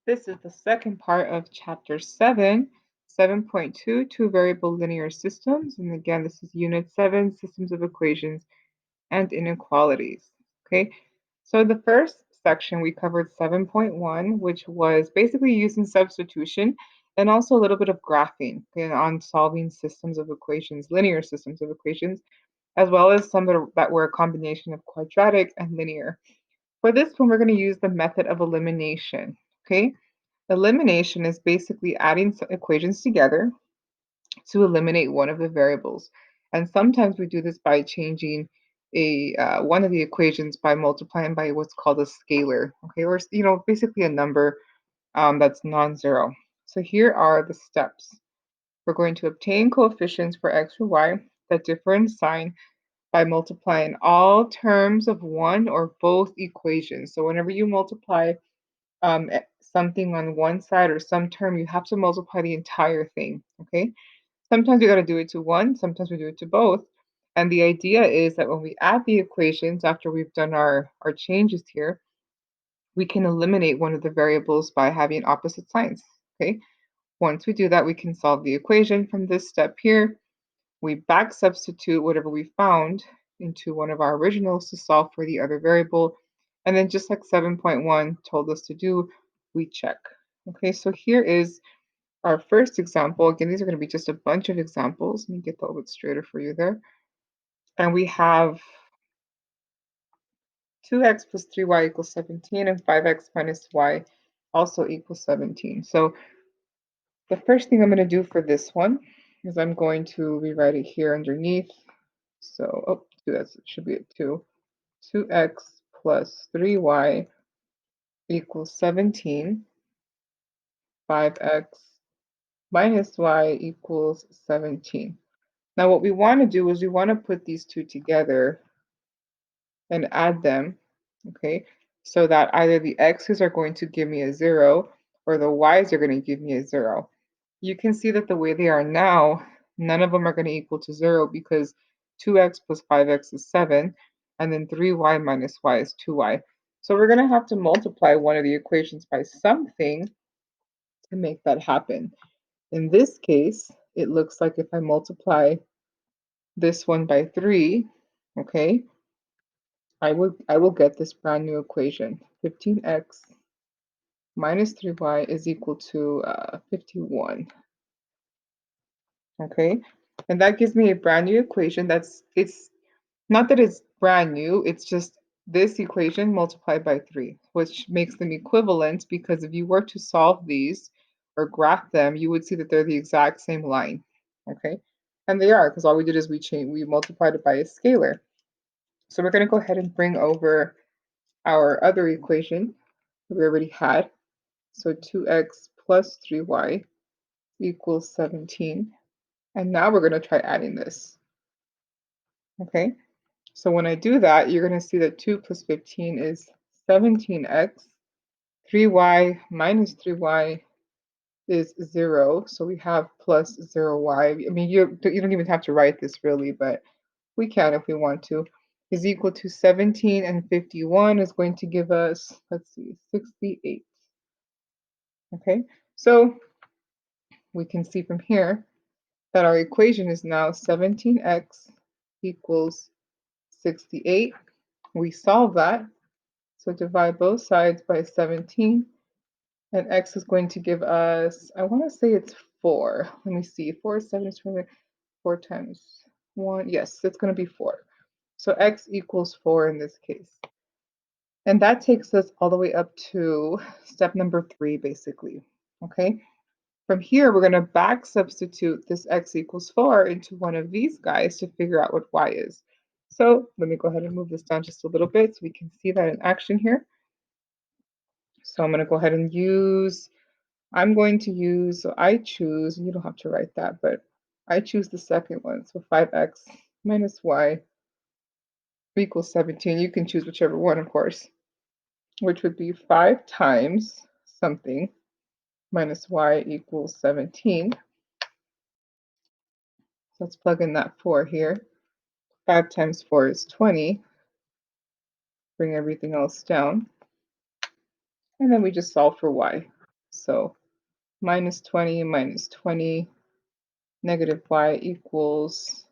This is the second part of Chapter 7, 7.2, two-variable linear systems. And again, this is Unit 7, Systems of Equations and Inequalities. Okay, so the first section we covered 7.1, which was basically using substitution and also a little bit of graphing on solving systems of equations, linear systems of equations, as well as some that were a combination of quadratic and linear. For this one, we're going to use the method of elimination. Okay, elimination is basically adding equations together to eliminate one of the variables. And sometimes we do this by changing one of the equations by multiplying by what's called a scalar, okay, or basically a number that's non-zero. So here are the steps. We're going to obtain coefficients for x or y that differ in sign by multiplying all terms of one or both equations. So whenever you multiply something on one side or some term, you have to multiply the entire thing, okay? Sometimes we got to do it to one, sometimes we do it to both. And the idea is that when we add the equations after we've done our changes here, we can eliminate one of the variables by having opposite signs, okay? Once we do that, we can solve the equation from this step here. We back substitute whatever we found into one of our originals to solve for the other variable. And then just like 7.1 told us to do, we check. Okay, so here is our first example. Again, these are going to be just a bunch of examples. Let me get that a little bit straighter for you there. And we have 2x plus 3y equals 17 and 5x minus y also equals 17. So the first thing I'm going to do for this one is I'm going to rewrite it here underneath. So, that should be a 2. 2x plus 3y equals 17. 5x minus y equals 17. Now what we want to do is we want to put these two together and add them, okay, so that either the x's are going to give me a 0 or the y's are going to give me a 0. You can see that the way they are now, none of them are going to equal to 0 because 2x plus 5x is 7, and then 3y minus y is 2y. So we're going to have to multiply one of the equations by something to make that happen. In this case, it looks like if I multiply this one by 3, okay, I will get this brand new equation. 15x minus 3y is equal to 51. Okay, and that gives me a brand new equation. It's not that it's brand new, it's just this equation multiplied by 3, which makes them equivalent because if you were to solve these or graph them, you would see that they're the exact same line. Okay, and they are because all we did is we multiplied it by a scalar. So we're going to go ahead and bring over our other equation we already had. So 2x plus 3y equals 17. And now we're going to try adding this. Okay, so when I do that, you're going to see that 2 plus 15 is 17x. 3y minus 3y is 0. So we have plus 0y. I mean, you don't even have to write this really, but we can if we want to. Is equal to 17, and 51 is going to give us, let's see, 68. Okay, so we can see from here that our equation is now 17x equals 68. We solve that. So divide both sides by 17. And x is going to give us, I want to say it's 4. Let me see. 4 is 7 is 4 times 1. Yes, it's going to be 4. So x equals 4 in this case. And that takes us all the way up to step number 3, basically. Okay. From here, we're going to back substitute this x equals 4 into one of these guys to figure out what y is. So let me go ahead and move this down just a little bit so we can see that in action here. So I'm going to go ahead and so I choose, and you don't have to write that, but I choose the second one. So 5x minus y equals 17. You can choose whichever one, of course, which would be 5 times something minus y equals 17. So let's plug in that 4 here. 5 times 4 is 20. Bring everything else down. And then we just solve for y. So minus 20 minus 20, negative y equals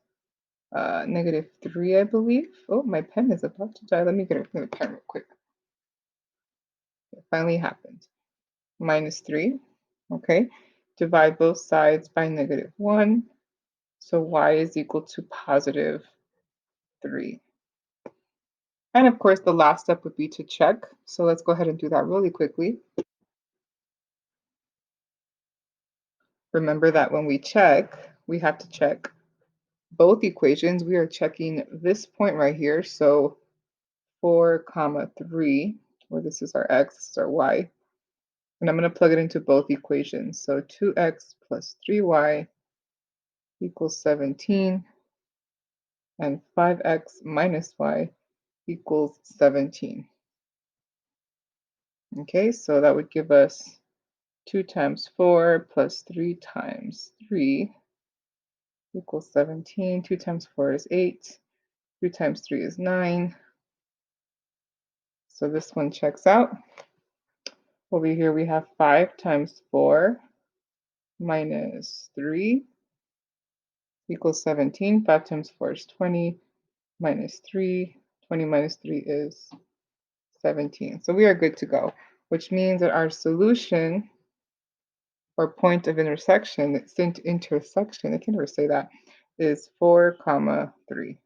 negative 3, I believe. Oh, my pen is about to die. Let me get a pen real quick. It finally happened. Minus 3, okay? Divide both sides by negative 1. So y is equal to positive 3. And of course, the last step would be to check. So let's go ahead and do that really quickly. Remember that when we check, we have to check both equations. We are checking this point right here. So 4 comma 3, where this is our x, this is our y. And I'm going to plug it into both equations. So 2x plus 3y equals 17, and 5x minus y equals 17. Okay, so that would give us 2 times 4 plus 3 times 3 equals 17. 2 times 4 is 8. 3 times 3 is 9. So this one checks out. Over here we have 5 times 4 minus 3 equals 17. 5 times 4 is 20 minus 3. 20 minus 3 is 17. So we are good to go, which means that our solution or point of intersection, I can never say that, is 4 comma 3.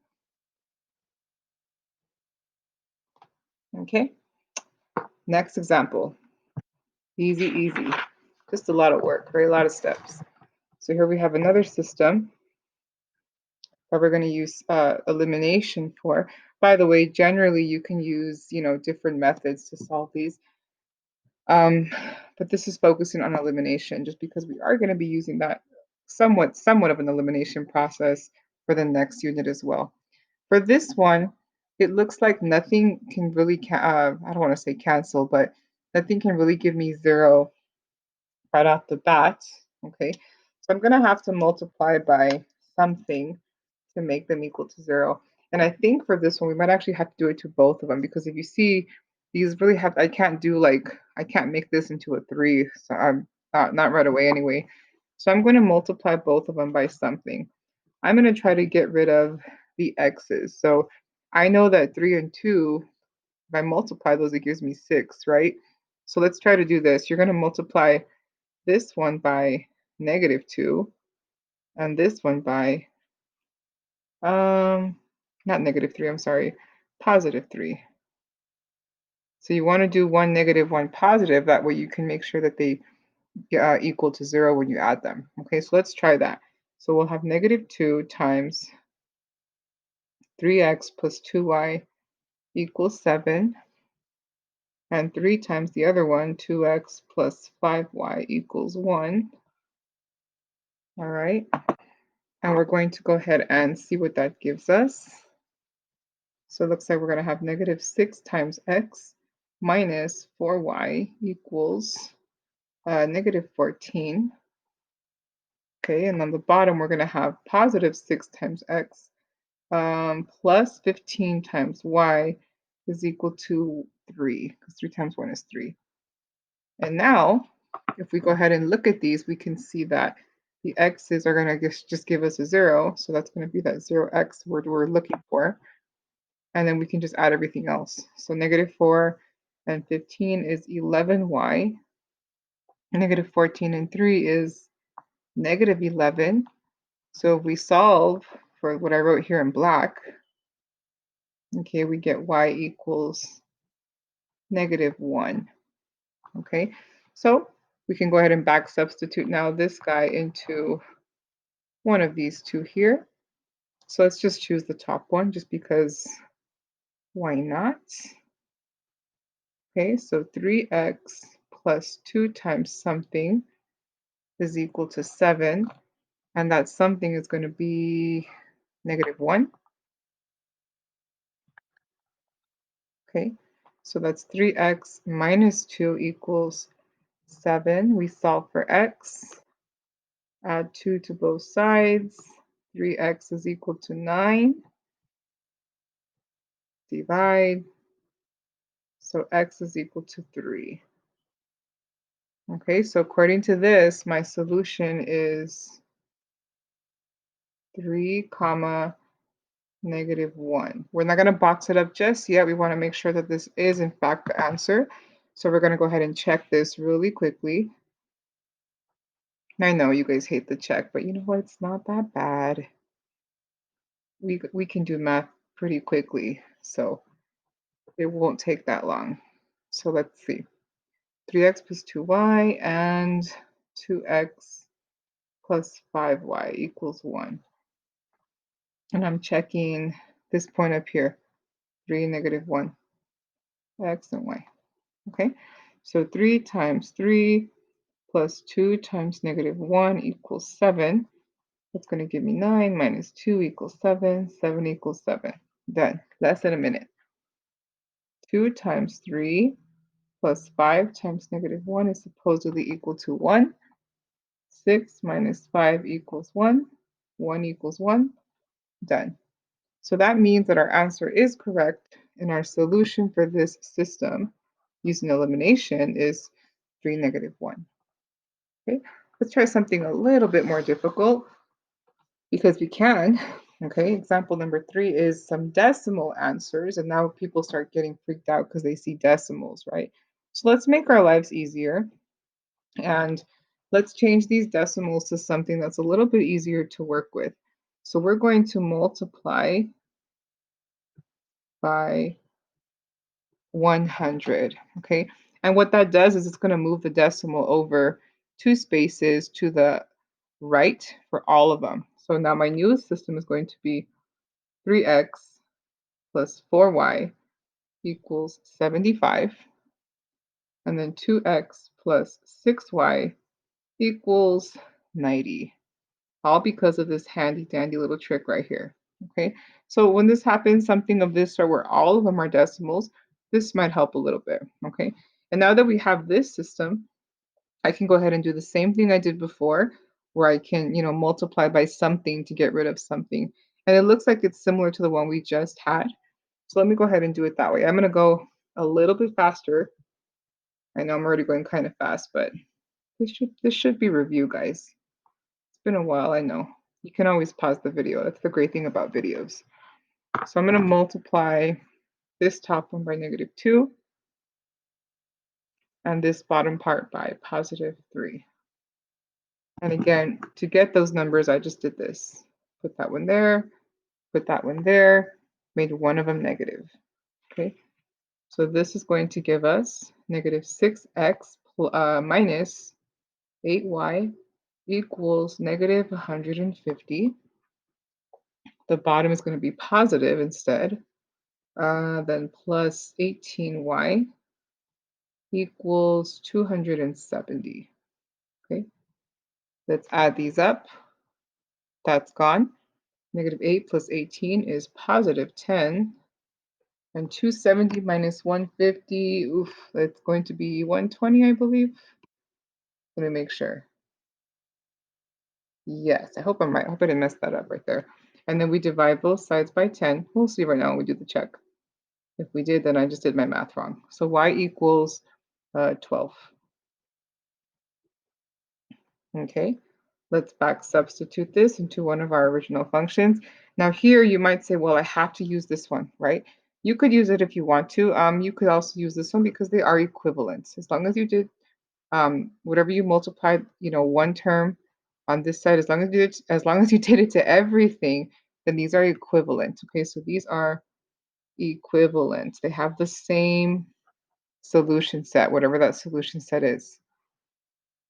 Okay, next example. Easy, easy. Just a lot of work, right? A lot of steps. So here we have another system that we're going to use elimination for. By the way, generally you can use, different methods to solve these. But this is focusing on elimination just because we are going to be using that somewhat of an elimination process for the next unit as well. For this one, it looks like nothing can really, I don't want to say cancel, but nothing can really give me 0 right off the bat, okay? So I'm going to have to multiply by something to make them equal to 0. And I think for this one, we might actually have to do it to both of them because if you see, these really have, I can't make this into a 3, so I'm not right away anyway. So I'm going to multiply both of them by something. I'm going to try to get rid of the x's. So I know that 3 and 2, if I multiply those, it gives me 6, right? So let's try to do this. You're going to multiply this one by negative 2 and this one by not negative 3, I'm sorry, positive 3. So you want to do one negative, one positive. That way you can make sure that they equal to 0 when you add them. Okay, so let's try that. So we'll have negative 2 times 3x plus 2y equals 7. And 3 times the other one, 2x plus 5y equals 1. All right. And we're going to go ahead and see what that gives us. So it looks like we're going to have negative 6 times x minus 4y equals negative 14. Okay, and on the bottom, we're going to have positive 6 times x plus 15 times y is equal to 3, because 3 times 1 is 3. And now, if we go ahead and look at these, we can see that the x's are going to just give us a 0. So that's going to be that 0x word we're looking for. And then we can just add everything else. So negative 4 and 15 is 11y. Negative 14 and 3 is negative 11. So if we solve for what I wrote here in black, okay, we get y equals negative 1. Okay, so we can go ahead and back substitute now this guy into one of these two here. So let's just choose the top one just because why not? Okay, so 3x plus 2 times something is equal to 7. And that something is going to be negative 1. Okay, so that's 3x minus 2 equals 7. We solve for x. Add 2 to both sides. 3x is equal to 9. Divide. So x is equal to 3. Okay, so according to this, my solution is 3 comma -1. We're not going to box it up just yet. We want to make sure that this is in fact the answer. So we're going to go ahead and check this really quickly. I know you guys hate the check, but you know what? It's not that bad. We can do math pretty quickly, so it won't take that long. So let's see. 3x plus 2y and 2x plus 5y equals 1. And I'm checking this point up here, 3, -1, x and y. Okay, so 3 times 3 plus 2 times -1 equals 7. That's going to give me 9 minus 2 equals 7. 7 equals 7. Done. Less than a minute. 2 times 3 plus 5 times -1 is supposedly equal to 1. 6 minus 5 equals 1. 1 equals 1. Done. So that means that our answer is correct, and our solution for this system using elimination is 3, -1. Okay, let's try something a little bit more difficult because we can. Okay, example number 3 is some decimal answers, and now people start getting freaked out because they see decimals, right? So let's make our lives easier, and let's change these decimals to something that's a little bit easier to work with. So we're going to multiply by 100, okay? And what that does is it's going to move the decimal over 2 spaces to the right for all of them. So now my newest system is going to be 3x plus 4y equals 75, and then 2x plus 6y equals 90, all because of this handy dandy little trick right here. Okay, so when this happens, something of this sort where all of them are decimals, this might help a little bit. Okay, and now that we have this system, I can go ahead and do the same thing I did before, where I can, multiply by something to get rid of something. And it looks like it's similar to the one we just had. So let me go ahead and do it that way. I'm going to go a little bit faster. I know I'm already going kind of fast, but this should be review, guys. It's been a while, I know. You can always pause the video. That's the great thing about videos. So I'm going to multiply this top one by -2 and this bottom part by +3. And again, to get those numbers, I just did this. Put that one there, put that one there, made one of them negative. Okay, so this is going to give us -6x minus 8y equals -150. The bottom is going to be positive instead. Then plus 18y equals 270. Okay, let's add these up. That's gone. -8 plus 18 is +10. And 270 minus 150, oof, that's going to be 120, I believe. Let me make sure. Yes, I hope I'm right. I hope I didn't mess that up right there. And then we divide both sides by 10. We'll see right now when we do the check. If we did, then I just did my math wrong. So y equals 12. Okay, let's back substitute this into one of our original functions. Now here you might say, well, I have to use this one, right? You could use it if you want to. You could also use this one because they are equivalent. As long as you did whatever you multiplied, one term on this side, as long as you did it to everything, then these are equivalent. Okay, so these are equivalent. They have the same solution set, whatever that solution set is.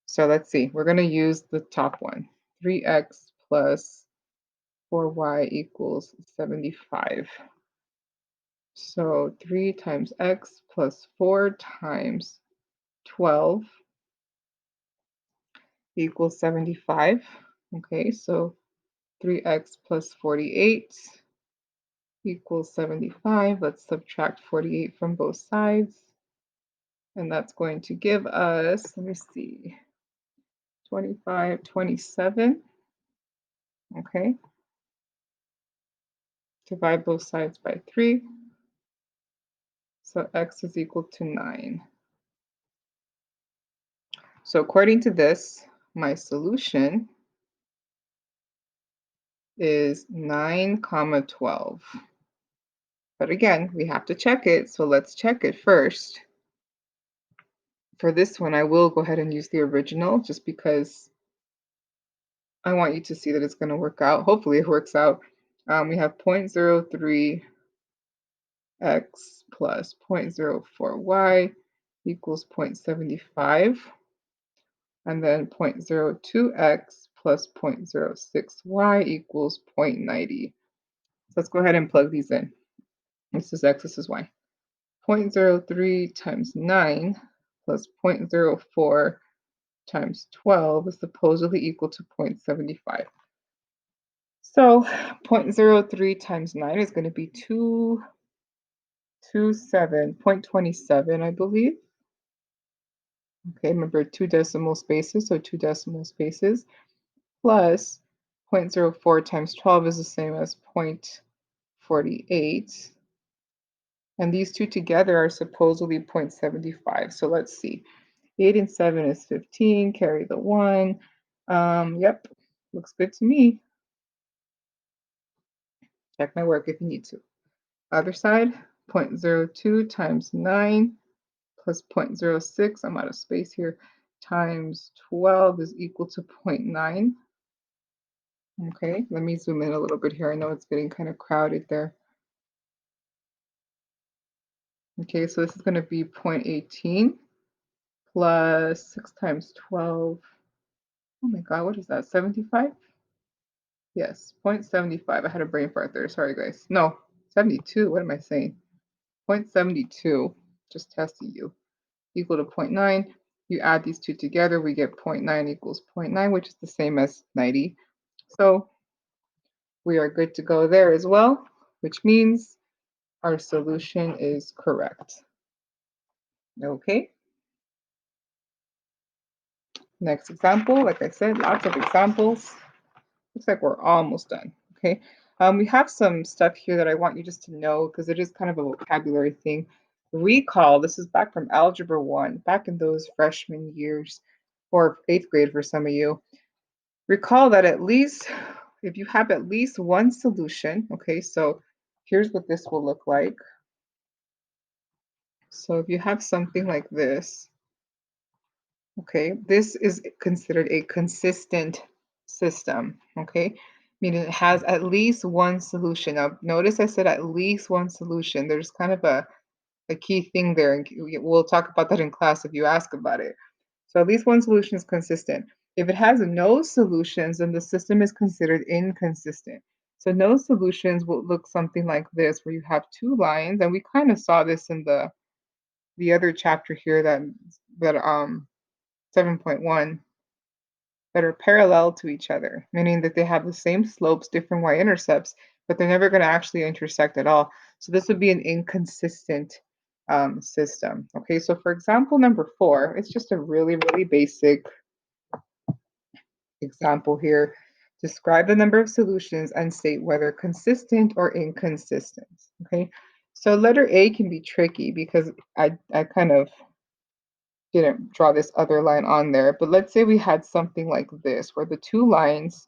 So let's see, we're going to use the top one. 3x plus 4y equals 75. So 3 times x plus 4 times 12 equals 75. Okay, so 3x plus 48 equals 75. Let's subtract 48 from both sides. And that's going to give us, let me see, 25, 27. Okay. Divide both sides by 3. So x is equal to 9. So according to this, my solution is 9 comma 12. But again, we have to check it, so let's check it first. For this one, I will go ahead and use the original just because I want you to see that it's going to work out. Hopefully it works out. We have 0.03x plus 0.04y equals 0.75. And then 0.02x plus 0.06y equals 0.90. So let's go ahead and plug these in. This is x, this is y. 0.03 times 9 plus 0.04 times 12 is supposedly equal to 0.75. So 0.03 times 9 is going to be 0.27, I believe. Okay, remember 2 decimal spaces, so 2 decimal spaces plus 0.04 times 12 is the same as 0.48. And these two together are supposedly 0.75. So let's see. 8 and 7 is 15, carry the 1. Yep, looks good to me. Check my work if you need to. Other side, 0.02 times 9 plus 0.06, I'm out of space here, times 12 is equal to 0.9. Okay, let me zoom in a little bit here. I know it's getting kind of crowded there. Okay, so this is going to be 0.18 plus 6 times 12. Oh my God, what is that, 75? Yes, 0.75. I had a brain fart there. Sorry, guys. No, 72. What am I saying? 0.72, just testing you, equal to 0.9. You add these two together, we get 0.9 equals 0.9, which is the same as 90. So we are good to go there as well, which means our solution is correct. Okay. Next example, like I said, lots of examples. Looks like we're almost done. Okay. We have some stuff here that I want you just to know because it is kind of a vocabulary thing. Recall, this is back from Algebra 1, back in those freshman years, or 8th grade for some of you. Recall that at least, if you have at least one solution, okay, so here's what this will look like. So if you have something like this, okay, this is considered a consistent system, okay? Meaning it has at least one solution. Now, notice I said at least one solution. There's kind of a key thing there, and we'll talk about that in class if you ask about it. So at least one solution is consistent. If it has no solutions, then the system is considered inconsistent. So no solutions will look something like this, where you have two lines, and we kind of saw this in the other chapter here that 7.1, that are parallel to each other, meaning that they have the same slopes, different y-intercepts, but they're never going to actually intersect at all. So this would be an inconsistent system. Okay, so for example number 4, it's just a really, really basic example here. Describe the number of solutions and state whether consistent or inconsistent. Okay, so letter A can be tricky because I kind of didn't draw this other line on there, but let's say we had something like this, where the two lines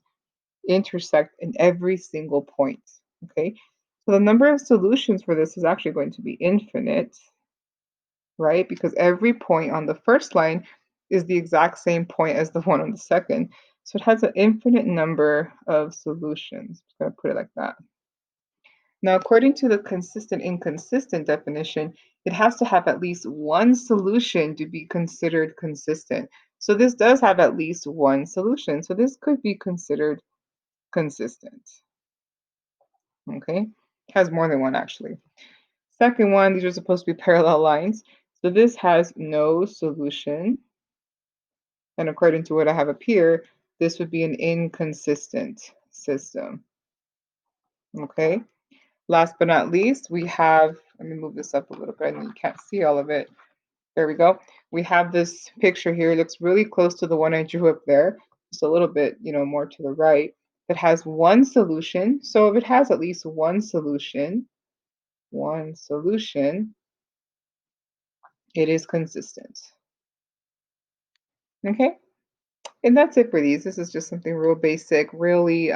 intersect in every single point, okay? So the number of solutions for this is actually going to be infinite, right? Because every point on the first line is the exact same point as the one on the second. So it has an infinite number of solutions. I'm going to put it like that. Now, according to the consistent inconsistent definition, it has to have at least one solution to be considered consistent. So this does have at least one solution. So this could be considered consistent. Okay, it has more than one actually. Second one, these are supposed to be parallel lines. So this has no solution. And according to what I have up here, this would be an inconsistent system. Okay. Last but not least, we have, let me move this up a little bit and you can't see all of it. There we go. We have this picture here. It looks really close to the one I drew up there. Just a little bit, more to the right. It has one solution. So if it has at least one solution, it is consistent. Okay, and that's it for these. This is just something real basic, really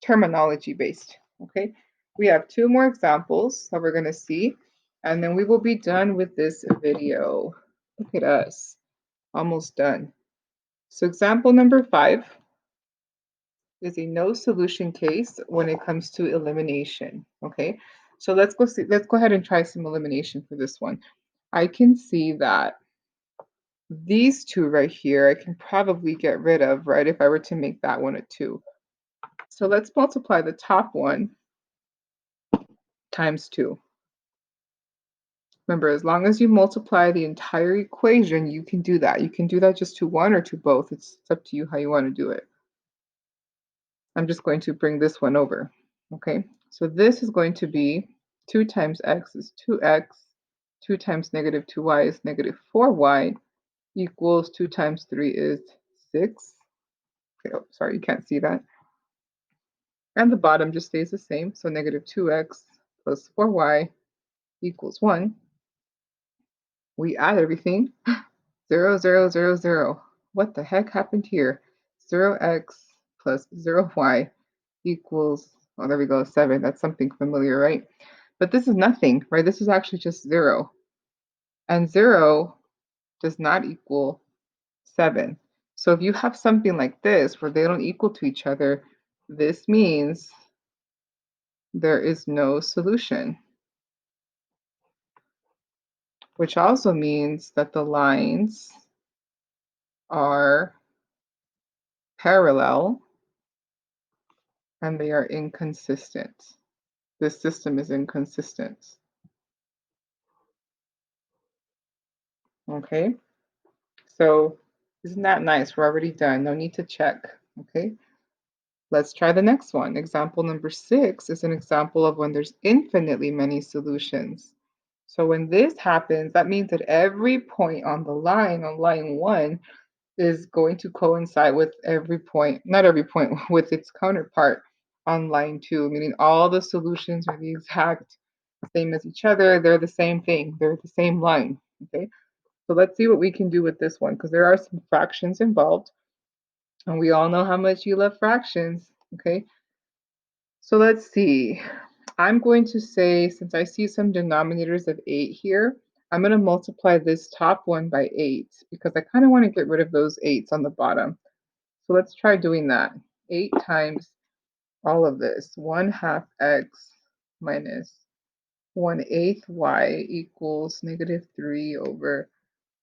terminology based. Okay, we have two more examples that we're going to see, and then we will be done with this video. Look at us, almost done. So example number 5 is a no solution case when it comes to elimination. Okay, so let's go ahead and try some elimination for this one. I can see that these two right here, I can probably get rid of, right, if I were to make that one a 2. So let's multiply the top one times 2. Remember, as long as you multiply the entire equation, you can do that. You can do that just to one or to both. It's up to you how you want to do it. I'm just going to bring this one over. Okay, so this is going to be 2 times x is 2x, 2 times negative 2y is negative 4y, equals 2 times 3 is 6. Okay, oh, sorry, you can't see that. And the bottom just stays the same, so negative 2x plus 4y equals 1. We add everything, 0, 0, 0, 0. What the heck happened here? 0x plus 0y equals, oh, there we go, 7. That's something familiar, right? But this is nothing, right? This is actually just 0. And 0 does not equal 7. So if you have something like this where they don't equal to each other, this means there is no solution, which also means that the lines are parallel and they are inconsistent. This system is inconsistent. Okay, so isn't that nice? We're already done. No need to check. Okay, let's try the next one. Example number 6 is an example of when there's infinitely many solutions. So when this happens, that means that every point on the line, on line 1, is going to coincide with every point, not every point, with its counterpart on line 2, meaning all the solutions are the exact same as each other. They're the same thing. They're the same line. Okay, so let's see what we can do with this one, because there are some fractions involved, and we all know how much you love fractions. Okay, so let's see. I'm going to say, since I see some denominators of 8 here, I'm going to multiply this top one by 8 because I kind of want to get rid of those 8s on the bottom. So let's try doing that. 8 times all of this, 1/2 x minus 1/8 y equals negative 3 over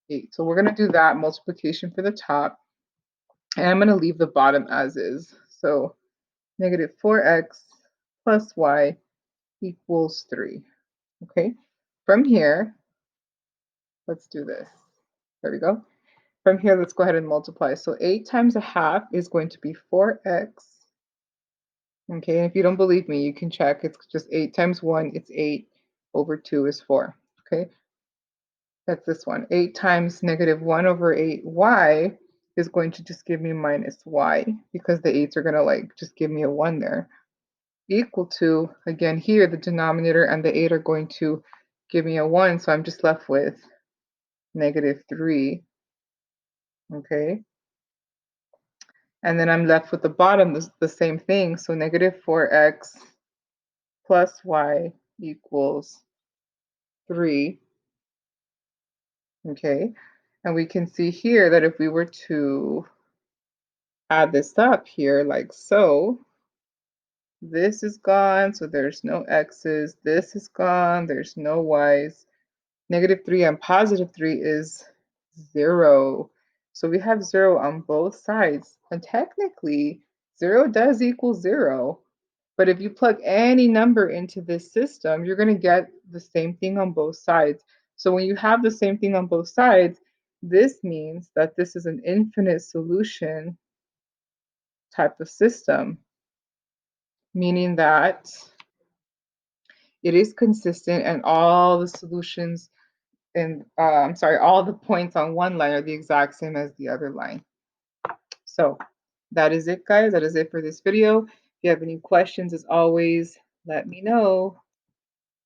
8. So we're going to do that multiplication for the top, and I'm going to leave the bottom as is. So negative 4x plus y equals 3. Okay, from here, let's do this. There we go. From here, let's go ahead and multiply. So 8 times 1/2 is going to be 4x. Okay, and if you don't believe me, you can check. It's just 8 times 1, it's 8 over 2 is 4. Okay, that's this one. 8 times negative 1 over 8y is going to just give me minus y because the 8s are going to like just give me a 1 there. Equal to, again here, the denominator and the 8 are going to give me a 1, so I'm just left with negative 3. Okay, and then I'm left with the bottom, the same thing, so negative 4x plus y equals 3. Okay, and we can see here that if we were to add this up here like so, this is gone, so there's no x's. This is gone, there's no y's. Negative 3 and positive 3 is 0. So we have 0 on both sides. And technically, 0 does equal 0. But if you plug any number into this system, you're going to get the same thing on both sides. So when you have the same thing on both sides, this means that this is an infinite solution type of system, meaning that it is consistent and all the solutions and I'm sorry, all the points on one line are the exact same as the other line. So that is it, guys. That is it for this video. If you have any questions, as always, let me know.